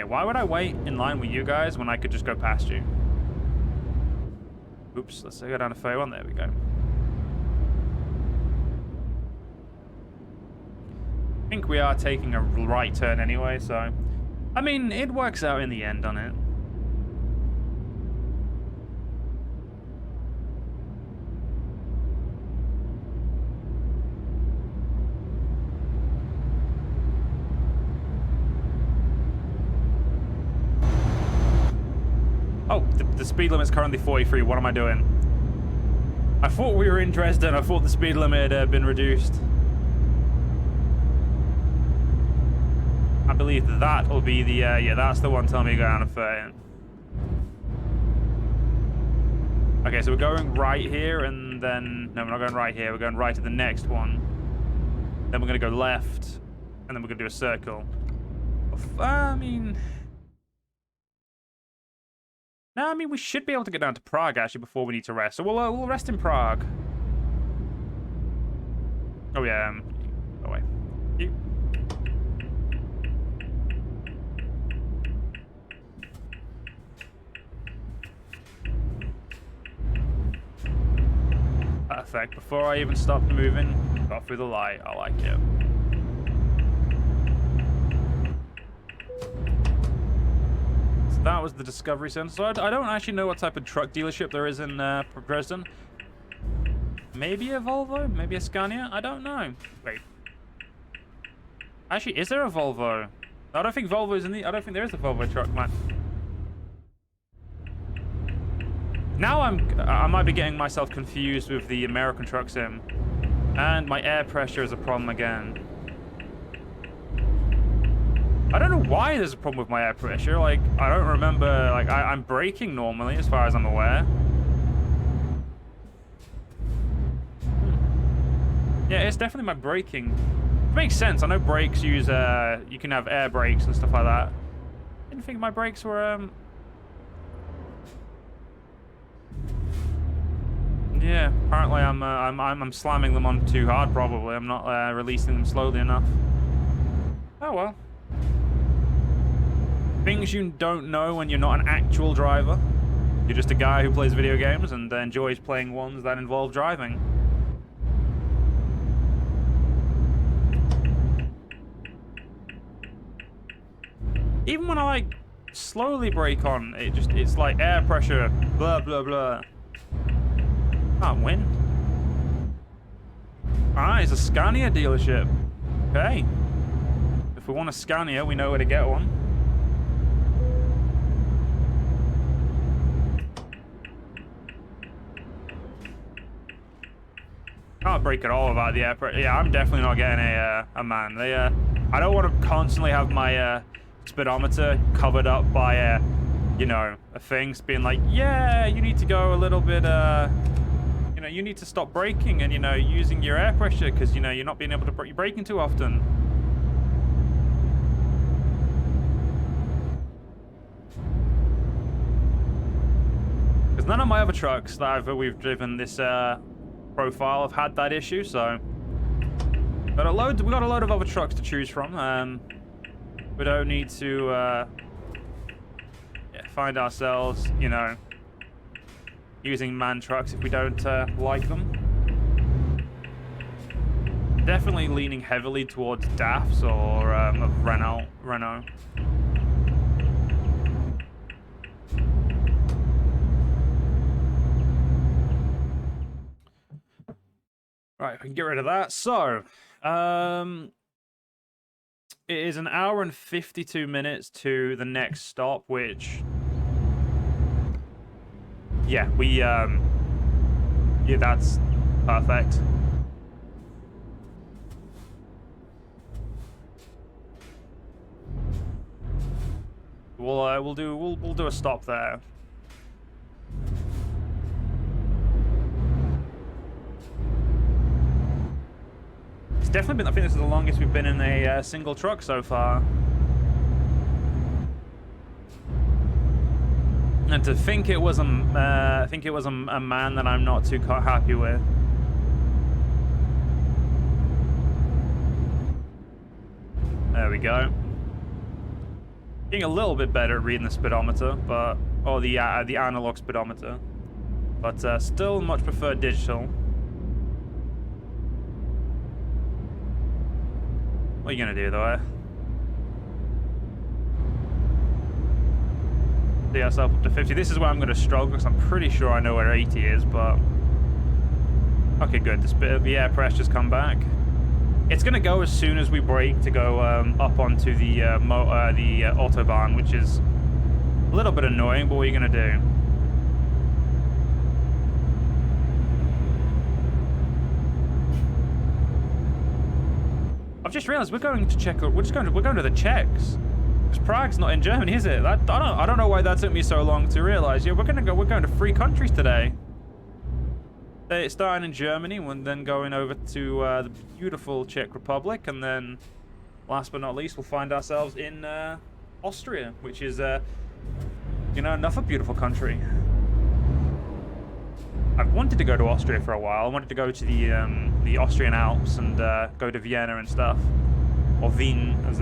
why would I wait in line with you guys when I could just go past you? Oops, let's go down to 31. There we go. I think we are taking a right turn anyway, so... I mean, it works out in the end, doesn't it? Oh, the speed limit is currently 43. What am I doing? I thought we were in Dresden. I thought the speed limit had been reduced. I believe that'll be the, yeah, that's the one telling me to go down to 30. Okay, so we're going right here, and then... No, we're not going right here. We're going right to the next one. Then we're going to go left, and then we're going to do a circle. I mean... No, I mean, we should be able to get down to Prague, actually, before we need to rest. So we'll rest in Prague. Oh, yeah. Go away. You. Perfect. Before I even stopped moving, got through the light. I like it. So that was the Discovery Center. So I don't actually know what type of truck dealership there is in Dresden. Maybe a Volvo? Maybe a Scania? I don't know. Wait. Actually, is there a Volvo? I don't think Volvo is in the... I don't think there is a Volvo truck, man. Now I might be getting myself confused with the American truck sim. And my air pressure is a problem again. I don't know why there's a problem with my air pressure. Like, I don't remember... Like, I'm braking normally, as far as I'm aware. Yeah, it's definitely my braking. It makes sense. I know brakes use... you can have air brakes and stuff like that. I didn't think my brakes were... Yeah, apparently I'm slamming them on too hard. Probably I'm not releasing them slowly enough. Oh well. Things you don't know when you're not an actual driver. You're just a guy who plays video games and enjoys playing ones that involve driving. Even when I like slowly brake on, it's like air pressure, blah blah blah. Can't win. Ah, it's a Scania dealership. Okay. If we want a Scania, we know where to get one. Can't break at all about the air pressure. Yeah, I'm definitely not getting a man. I don't want to constantly have my speedometer covered up by you know, a thing being like, yeah, you need to go a little bit you know, you need to stop braking and, you know, using your air pressure because, you know, you're not being able to you're braking too often. Because none of my other trucks that we've driven this profile have had that issue, so we got a load of other trucks to choose from. We don't need to yeah, find ourselves, you know, using MAN trucks if we don't like them. Definitely leaning heavily towards DAFs or Renault. Right, we can get rid of that. So, it is an hour and 52 minutes to the next stop, which... Yeah, yeah, that's perfect. We'll do a stop there. It's definitely been, I think this is the longest we've been in a single truck so far. And to think it was a man that I'm not too happy with. There we go. Getting a little bit better at reading the speedometer, but or the analog speedometer, but still much prefer digital. What are you gonna do though? See ourselves up to 50. This is where I'm gonna struggle because I'm pretty sure I know where 80 is, but okay, good. The air pressure's come back. It's gonna go as soon as we brake to go up onto the autobahn, which is a little bit annoying. But what are you gonna do? I've just realized we're going to Czech. We're going to the Czechs. Because Prague's not in Germany, is it? I don't know why that took me so long to realize. Yeah, we're going to 3 countries today. Starting in Germany, and then going over to the beautiful Czech Republic, and then, last but not least, we'll find ourselves in Austria, which is, you know, another beautiful country. I've wanted to go to Austria for a while. I wanted to go to the Austrian Alps and go to Vienna and stuff, or Wien, as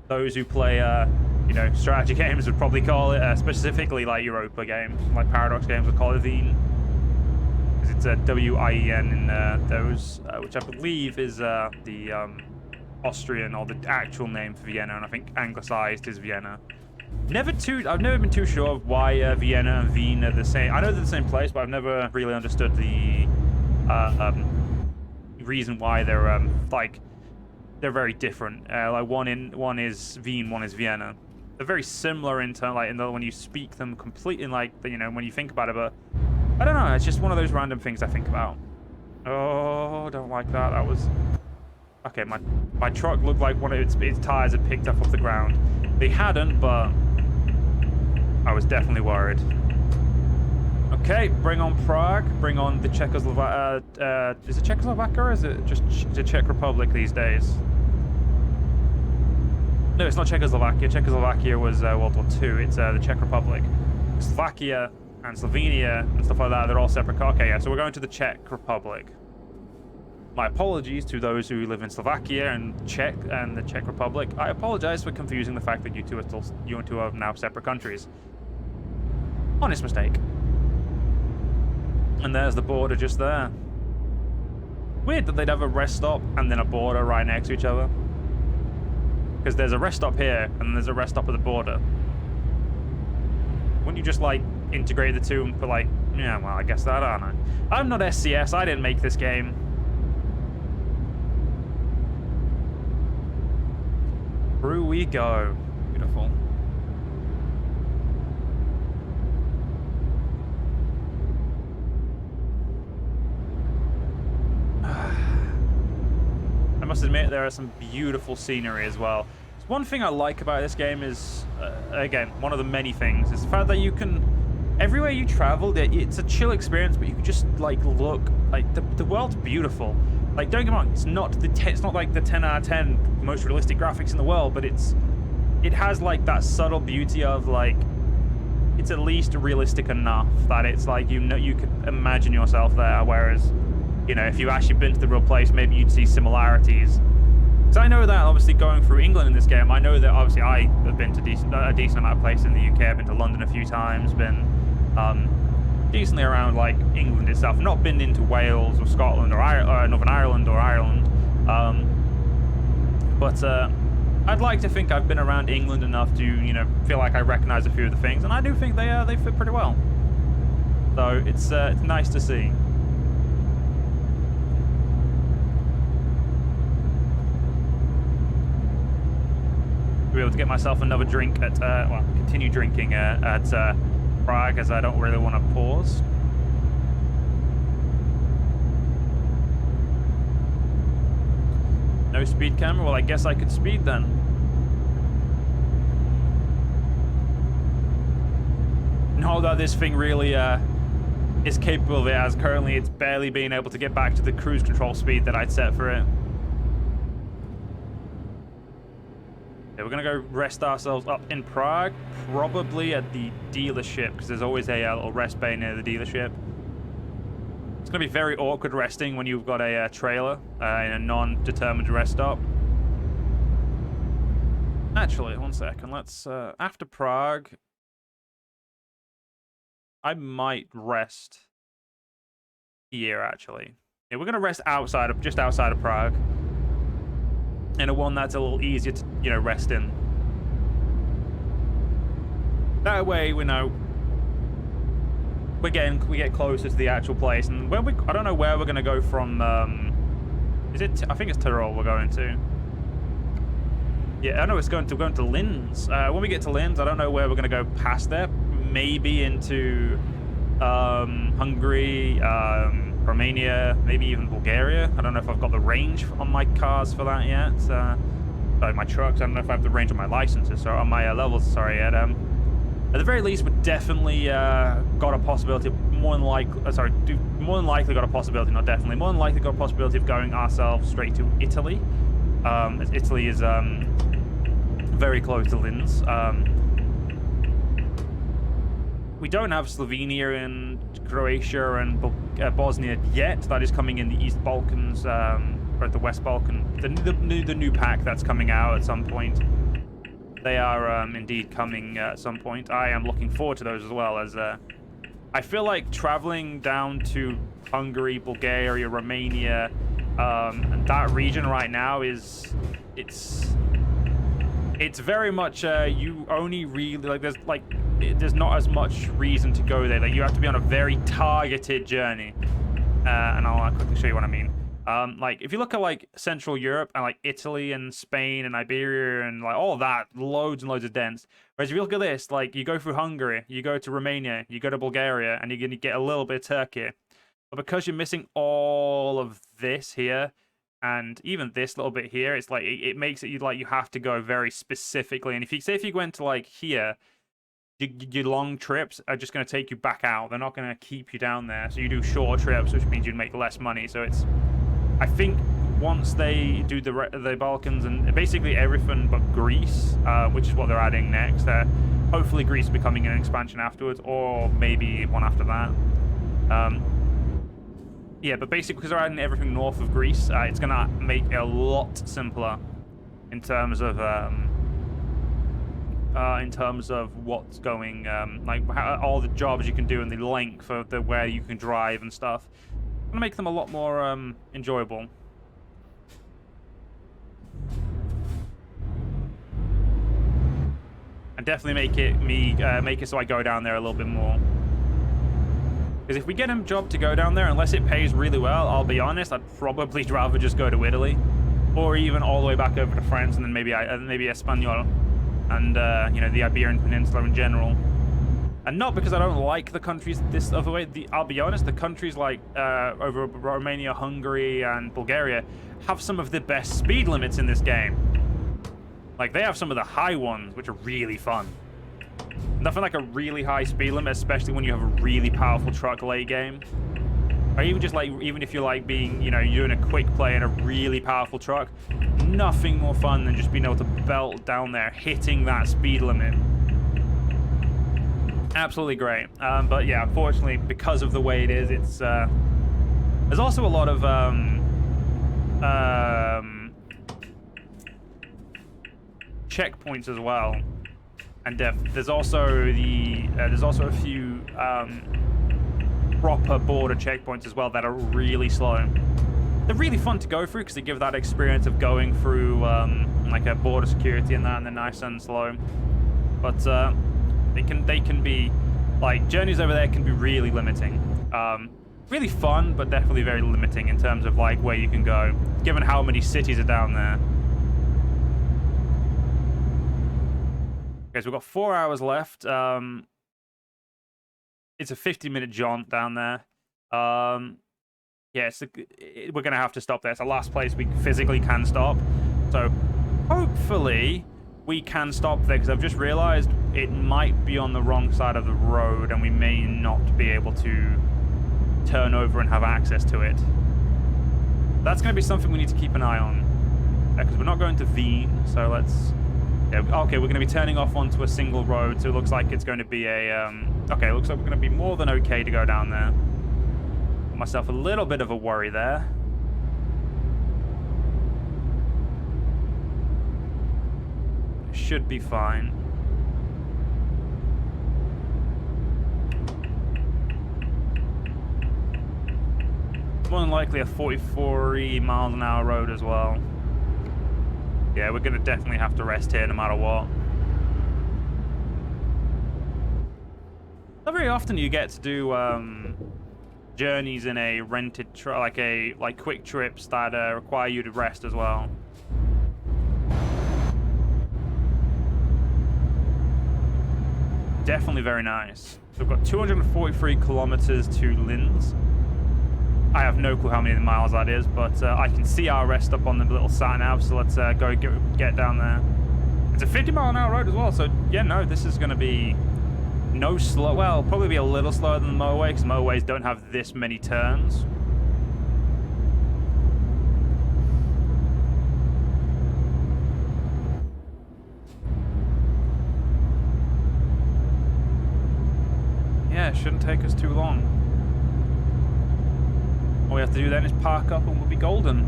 those who play, you know, strategy games would probably call it, specifically like Europa games, like Paradox games would call it Wien. It's a W-I-E-N in those, which I believe is the Austrian or the actual name for Vienna, and I think anglicized is Vienna. I've never been too sure of why Vienna and Wien are the same. I know they're the same place, but I've never really understood the reason why they're like they're very different. Like one is Wien, one is Vienna. They're very similar in terms, like when you speak them completely, like you know when you think about it, but. I don't know, it's just one of those random things I think about. Oh, don't like that. That was... Okay, my truck looked like one of its tires had picked up off the ground. They hadn't, but I was definitely worried. Okay, bring on Prague. Bring on the Czechoslovakia. Is it Czechoslovakia or is it just the Czech Republic these days? No, it's not Czechoslovakia. Czechoslovakia was World War II. It's the Czech Republic. Slovakia and Slovenia and stuff like that, they're all separate. Okay, yeah, so we're going to the Czech Republic. My apologies to those who live in Slovakia and the Czech Republic. I apologize for confusing the fact that you two are now separate countries. Honest mistake. And there's the border just there. Weird that they'd have a rest stop and then a border right next to each other. Because there's a rest stop here and there's a rest stop at the border. Wouldn't you just like integrate the two and put like, yeah, well, I guess that, I don't know. I'm not SCS, I didn't make this game. Through we go. Beautiful. I must admit, there are some beautiful scenery as well. One thing I like about this game is, again, one of the many things, is the fact that you can, everywhere you travel, it's a chill experience, but you can just, like, look, like, the world's beautiful. Like, don't get me wrong, it's not like the 10 out of 10 most realistic graphics in the world, but it has, like, that subtle beauty of, like, it's at least realistic enough that it's, like, you know, you could imagine yourself there, whereas, you know, if you've actually been to the real place, maybe you'd see similarities. Because I know that, obviously, going through England in this game, I know that, obviously, I have been to a decent amount of places in the UK. I've been to London a few times, been decently around, like, England itself. Not been into Wales or Scotland or Northern Ireland or Ireland. But I'd like to think I've been around England enough to, you know, feel like I recognize a few of the things. And I do think they fit pretty well. So it's nice to see. Be able to get myself another drink at well, continue drinking at Prague, as I don't really want to pause. No speed camera? Well, I guess I could speed then. No, that this thing really is capable of it, as currently it's barely being able to get back to the cruise control speed that I'd set for it. Yeah, we're gonna go rest ourselves up in Prague, probably at the dealership, because there's always a little rest bay near the dealership. It's gonna be very awkward resting when you've got a trailer in a non-determined rest stop. Actually, one second. Let's after Prague, I might rest here. Actually, yeah, we're gonna rest just outside of Prague, in a one that's a little easier to rest in. That way, we know we get closer to the actual place, and I don't know where we're gonna go from. I think it's Tyrol we're going to. Yeah, I know we're going to Linz. When we get to Linz, I don't know where we're gonna go past there. Maybe into Hungary, Romania, maybe even Bulgaria. I don't know if I've got the range on my cars for that yet. Sorry, my trucks. I don't know if I have the range on my licenses or on my levels. Sorry, yet. At the very least, we've definitely got a possibility. More than likely got a possibility, not definitely. More than likely got a possibility of going ourselves straight to Italy. As Italy is very close to Linz. We don't have Slovenia and Croatia and Bosnia yet. That is coming in the East Balkans, or the West Balkan. The new pack that's coming out at some point. They are indeed coming at some point. I am looking forward to those as well, as I feel like traveling down to Hungary, Bulgaria, Romania, and that region right now it's very much you only really there's not as much reason to go there. Like, you have to be on a very targeted journey, and I'll quickly show you what I mean. Like, if you look at like Central Europe and like Italy and Spain and Iberia and like all of that, loads and loads of dents. Whereas if you look at this, like, you go through Hungary, you go to Romania, you go to Bulgaria, and you're going to get a little bit of Turkey. But because you're missing all of this here, and even this little bit here, it's like it makes it you have to go very specifically. And if you went to like here, your long trips are just going to take you back out. They're not going to keep you down there. So you do shorter trips, which means you'd make less money. So I think once they do the Balkans and basically everything but Greece, which is what they're adding next, hopefully Greece becoming an expansion afterwards, or maybe one after that. Yeah, but basically because they're adding everything north of Greece, it's going to make it a lot simpler in terms of what's going, like all the jobs you can do and the length of where you can drive and stuff. Gonna make them a lot more enjoyable. And definitely make it so I go down there a little bit more. Because if we get a job to go down there, unless it pays really well, I'll be honest, I'd probably rather just go to Italy, or even all the way back over to France, and then maybe Espanyol, and the Iberian Peninsula in general. And not because I don't like the countries this other way. I'll be honest, the countries like over Romania, Hungary, and Bulgaria have some of the best speed limits in this game. Like, they have some of the high ones, which are really fun. Nothing like a really high speed limit, especially when you have a really powerful truck late game. Or even if you're like being, you're doing a quick play in a really powerful truck, nothing more fun than just being able to belt down there, hitting that speed limit. Absolutely great. But yeah, unfortunately, because of the way it is, it's there's also a lot of checkpoints as well, and there's also a few proper border checkpoints as well that are really slow. They're really fun to go through because they give that experience of going through like a border security and that, and they're nice and slow. But they can be like, journeys over there can be really limiting. Really fun, but definitely very limiting in terms of like where you can go, given how many cities are down there. Okay, so we've got 4 hours left. It's a 50-minute jaunt down there. Yeah, we're gonna have to stop there. It's the last place we physically can stop. So hopefully we can stop there, because I've just realized it might be on the wrong side of the road and we may not be able to turn over and have access to it. That's going to be something we need to keep an eye on, because we're not going to Wien. So let's... Yeah, okay, we're going to be turning off onto a single road, so it looks like it's going to be a... okay, it looks like we're going to be more than okay to go down there. Got myself a little bit of a worry there. should be fine. More than likely a 40 miles an hour road as well. Yeah, we're gonna definitely have to rest here no matter what. Not very often you get to do journeys in a rented truck, like quick trips that require you to rest as well. Definitely very nice. So we've got 243 kilometers to Linz. I have no clue how many miles that is, but I can see our rest up on the little sat nav, so let's go get down there. It's a 50 mile an hour road as well, so yeah, no, this is going to be no slow. Well, probably be a little slower than the motorway, because motorways don't have this many turns. Yeah, it shouldn't take us too long. All we have to do then is park up and we'll be golden.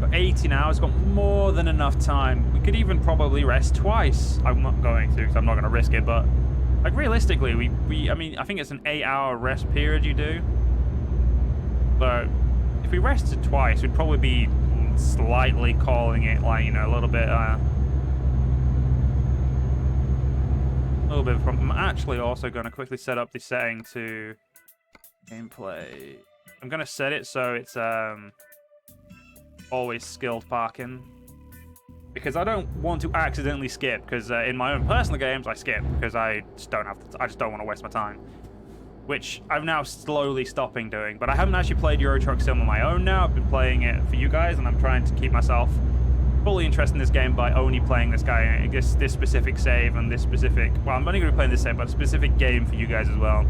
Got 80 now, it's got more than enough time. We could even probably rest twice. I'm not going to, because I'm not going to risk it, but like realistically, I mean, I think it's an 8-hour rest period you do. So if we rested twice, we'd probably be slightly calling it, like, you know, a little bit from. I'm actually also going to quickly set up the setting to gameplay. I'm going to set it so it's always skilled parking, because I don't want to accidentally skip, because in my own personal games I skip because I just don't want to waste my time, which I'm now slowly stopping doing. But I haven't actually played Euro Truck Sim on my own now. I've been playing it for you guys, and I'm trying to keep myself fully interested in this game by only playing this specific save and this specific, well, I'm only going to be playing this save, but a specific game for you guys as well.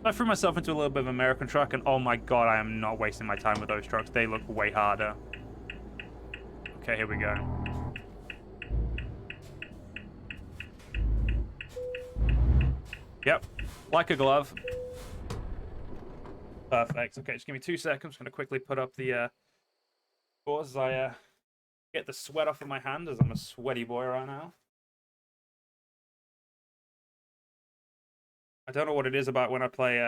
I threw myself into a little bit of American truck, and oh my god, I am not wasting my time with those trucks. They look way harder. Okay, here we go. Yep, like a glove. Perfect. Okay, just give me 2 seconds. I'm just going to quickly put up the scores as I get the sweat off of my hand, as I'm a sweaty boy right now. I don't know what it is about when I play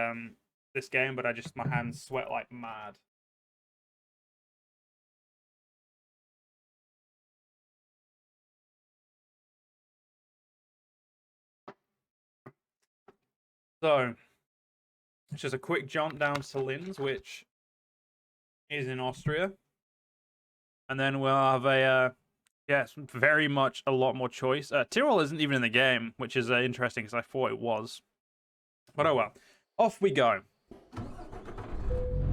this game, but my hands sweat like mad. So, it's just a quick jump down to Linz, which is in Austria. And then we'll have it's very much a lot more choice. Tyrol isn't even in the game, which is interesting, because I thought it was. But oh well. Off we go.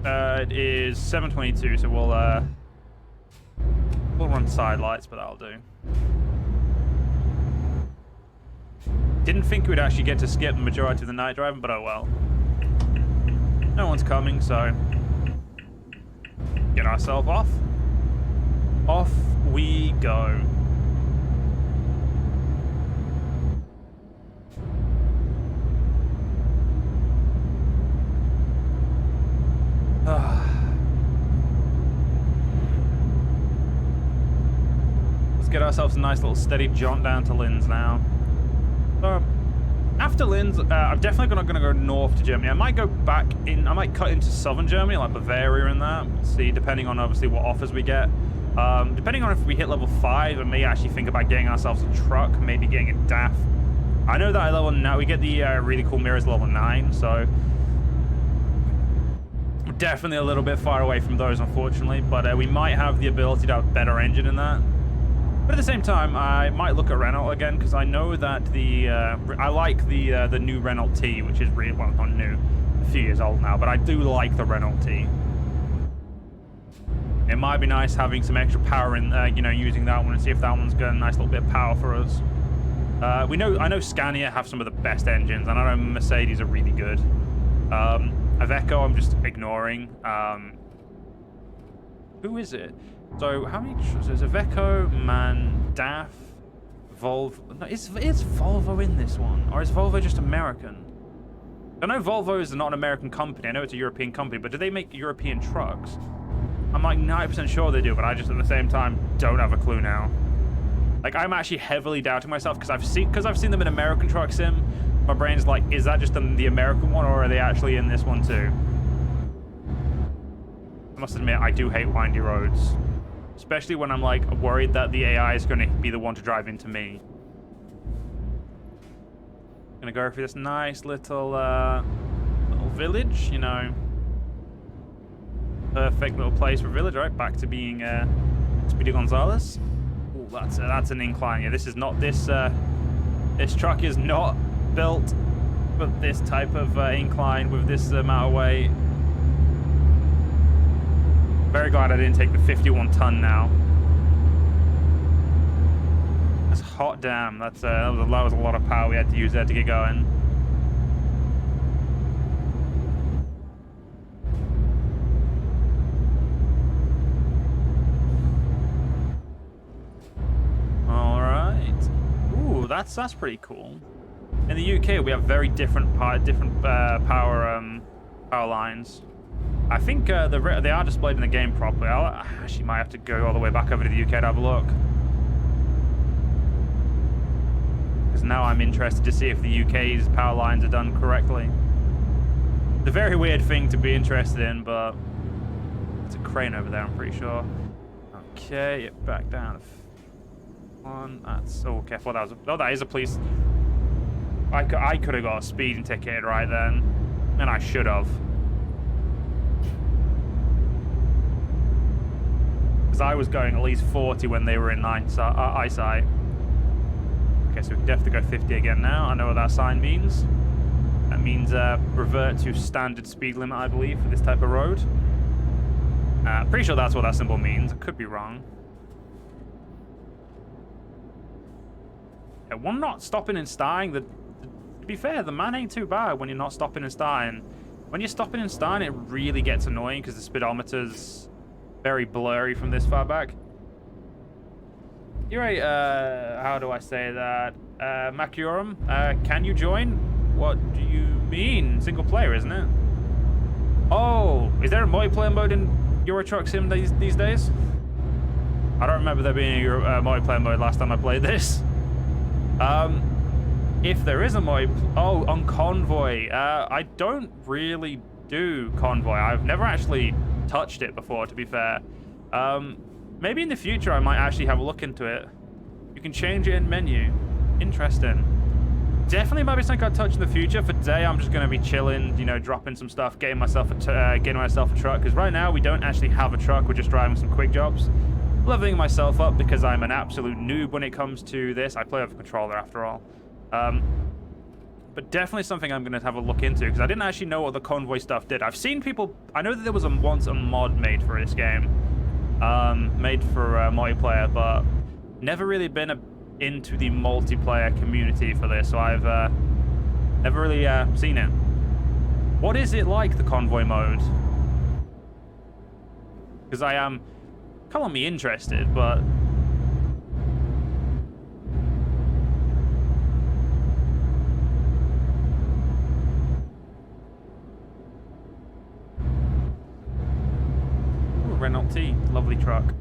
It is 7:22, so we'll run side lights, but that'll do. Didn't think we'd actually get to skip the majority of the night driving, but oh well. No one's coming, so get ourselves off. Off we go. Let's get ourselves a nice little steady jaunt down to Linz now. After Linz, I'm definitely not going to go north to Germany. I might go back in. I might cut into southern Germany, like Bavaria and that. See, depending on obviously what offers we get. Depending on if we hit level 5, I may actually think about getting ourselves a truck, maybe getting a DAF. I know that at level now we get the really cool mirrors level 9, so we're definitely a little bit far away from those, unfortunately. But we might have the ability to have a better engine in that. But at the same time, I might look at Renault again, because I know that I like the new Renault T, which is really, well, not new, a few years old now, but I do like the Renault T. It might be nice having some extra power in, using that one, and see if that one's got a nice little bit of power for us. I know Scania have some of the best engines, and I know Mercedes are really good. Iveco, I'm just ignoring. Who is it? So how many? There's Iveco, MAN, DAF, Volvo. No, is Volvo in this one, or is Volvo just American? I know Volvo is not an American company. I know it's a European company, but do they make European trucks? I'm like 90% sure they do, but I just at the same time don't have a clue now. Like, I'm actually heavily doubting myself because I've seen them in American Truck Sim. My brain's like, is that just the American one, or are they actually in this one too? I must admit, I do hate windy roads, especially when I'm like worried that the AI is going to be the one to drive into me. Gonna go for this nice little village, you know. Perfect little place for a village. All right, back to being Speedy Gonzalez. Oh, that's an incline. Yeah, this is not this. This truck is not built for this type of incline with this amount of weight. Very glad I didn't take the 51 ton now. That's hot damn. That was a lot of power we had to use there to get going. All right. Ooh, that's pretty cool. In the UK, we have very different power lines. I think they are displayed in the game properly. I actually might have to go all the way back over to the UK to have a look. Because now I'm interested to see if the UK's power lines are done correctly. It's a very weird thing to be interested in, but it's a crane over there, I'm pretty sure. Okay, back down. One, that's oh careful. That is a police. I could have got a speeding ticket right then, and I should have. Because I was going at least 40 when they were in eyesight. Okay, so we can definitely go 50 again now. I know what that sign means. That means revert to standard speed limit, I believe, for this type of road. Pretty sure that's what that symbol means. I could be wrong. Yeah, one not stopping and starting. To be fair, the man ain't too bad when you're not stopping and starting. When you're stopping and starting, it really gets annoying because the speedometer's very blurry from this far back. You're right, how do I say that? Macurum, can you join? What do you mean? Single player, isn't it? Oh, is there a multiplayer mode in Euro Truck Sim these days? I don't remember there being a multiplayer mode last time I played this. If there is a on Convoy, I don't really do Convoy. I've never actually touched it before, to be fair. Maybe in the future I might actually have a look into it. You can change it in menu. Interesting. Definitely might be something I'd touch in the future. For today, I'm just going to be chilling, you know, dropping some stuff, getting myself a truck. Because right now we don't actually have a truck. We're just driving some quick jobs. Leveling myself up because I'm an absolute noob when it comes to this. I play with a controller after all. But definitely something I'm going to have a look into because I didn't actually know what the Convoy stuff did. I've seen people... I know that there was once a mod made for this game. Made for multiplayer, but never really been into the multiplayer community for this, so I've never really seen it. What is it like, the Convoy mode? Because I am... calling me interested, but... Renault T, lovely truck.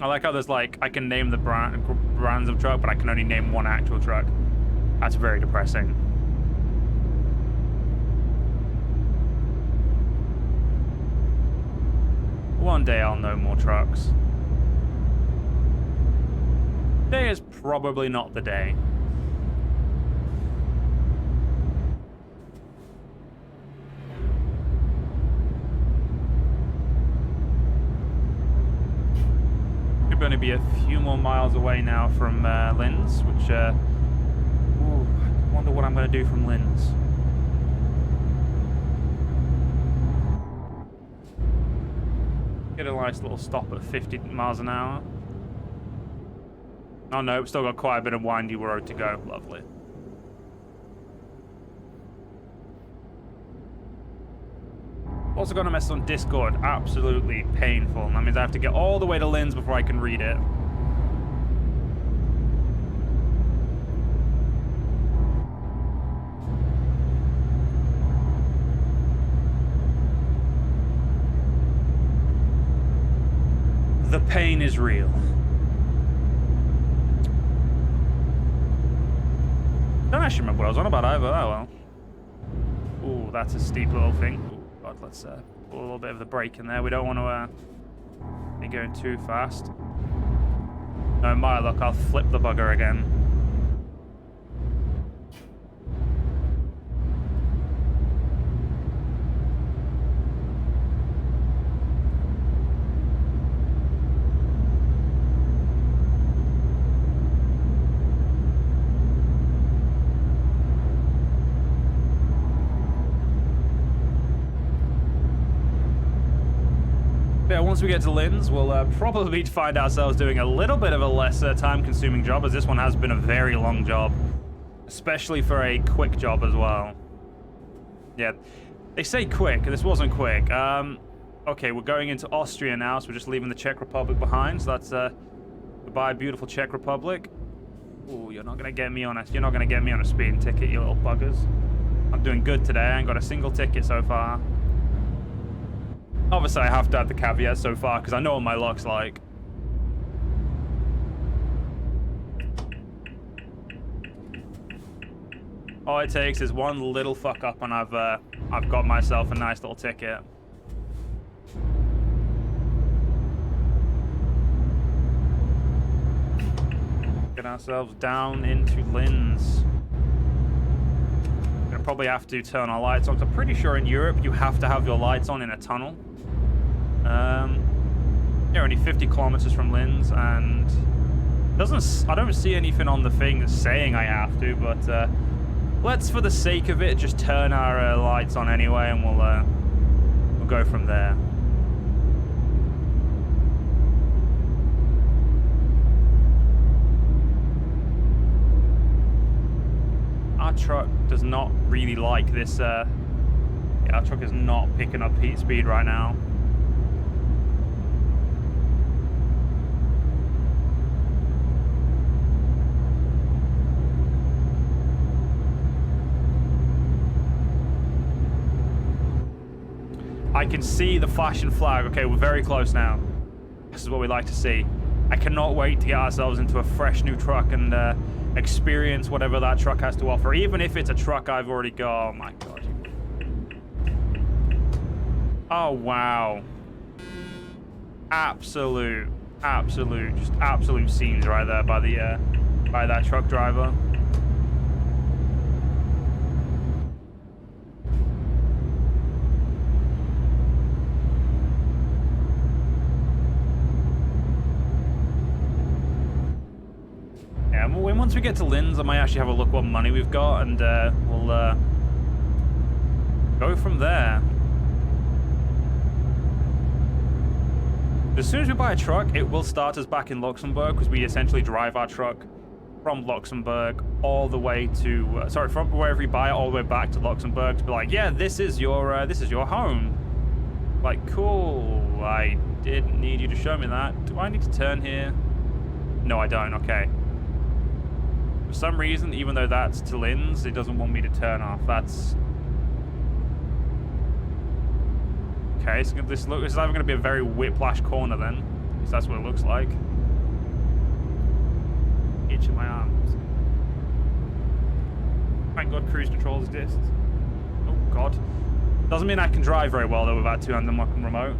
I like how there's like, I can name the brands of truck, but I can only name one actual truck. That's very depressing. One day I'll know more trucks. Today is probably not the day. Going to be a few more miles away now from Linz, which I wonder what I'm going to do from Linz. Get a nice little stop at 50 miles an hour. Oh no, we've still got quite a bit of windy road to go. Lovely. Also got a message on Discord, absolutely painful. That means I have to get all the way to Linz before I can read it. The pain is real. Don't actually remember what I was on about either. Oh well. Ooh, that's a steep little thing. Ooh, God, let's pull a little bit of the brake in there. We don't want to be going too fast. No, my luck, I'll flip the bugger again. Yeah, once we get to Linz, we'll probably find ourselves doing a little bit of a less time-consuming job, as this one has been a very long job, especially for a quick job as well. Yeah, they say quick. This wasn't quick. Okay, we're going into Austria now, so we're just leaving the Czech Republic behind. So that's goodbye, beautiful Czech Republic. Ooh, you're not gonna get me on a speeding ticket, you little buggers. I'm doing good today. I ain't got a single ticket so far. Obviously, I have to add the caveat so far, because I know what my luck's like. All it takes is one little fuck up, and I've got myself a nice little ticket. Get ourselves down into Linz. Gonna probably have to turn our lights on, because I'm pretty sure in Europe you have to have your lights on in a tunnel. Yeah, only 50 kilometers from Linz, and I don't see anything on the thing that's saying I have to, but let's, for the sake of it, just turn our lights on anyway, and we'll go from there. Our truck does not really like this. Yeah, our truck is not picking up heat speed right now. I can see the flashing flag. Okay, we're very close now. This is what we like to see. I cannot wait to get ourselves into a fresh new truck and experience whatever that truck has to offer, even if it's a truck I've already got. Oh my God. Oh wow. Absolute scenes right there by that truck driver. Once we get to Linz, I might actually have a look what money we've got, and we'll go from there. As soon as we buy a truck, it will start us back in Luxembourg, because we essentially drive our truck from Luxembourg all the way to from wherever we buy it all the way back to Luxembourg to be like, yeah, this is your home. Like, cool. I didn't need you to show me that. Do I need to turn here? No, I don't. Okay. For some reason, even though that's to Linz, it doesn't want me to turn off. That's... Okay, so this is either going to be a very whiplash corner then. Because that's what it looks like. Itching my arms. Thank God cruise control exists. Oh, God. Doesn't mean I can drive very well, though, without two-handed remote.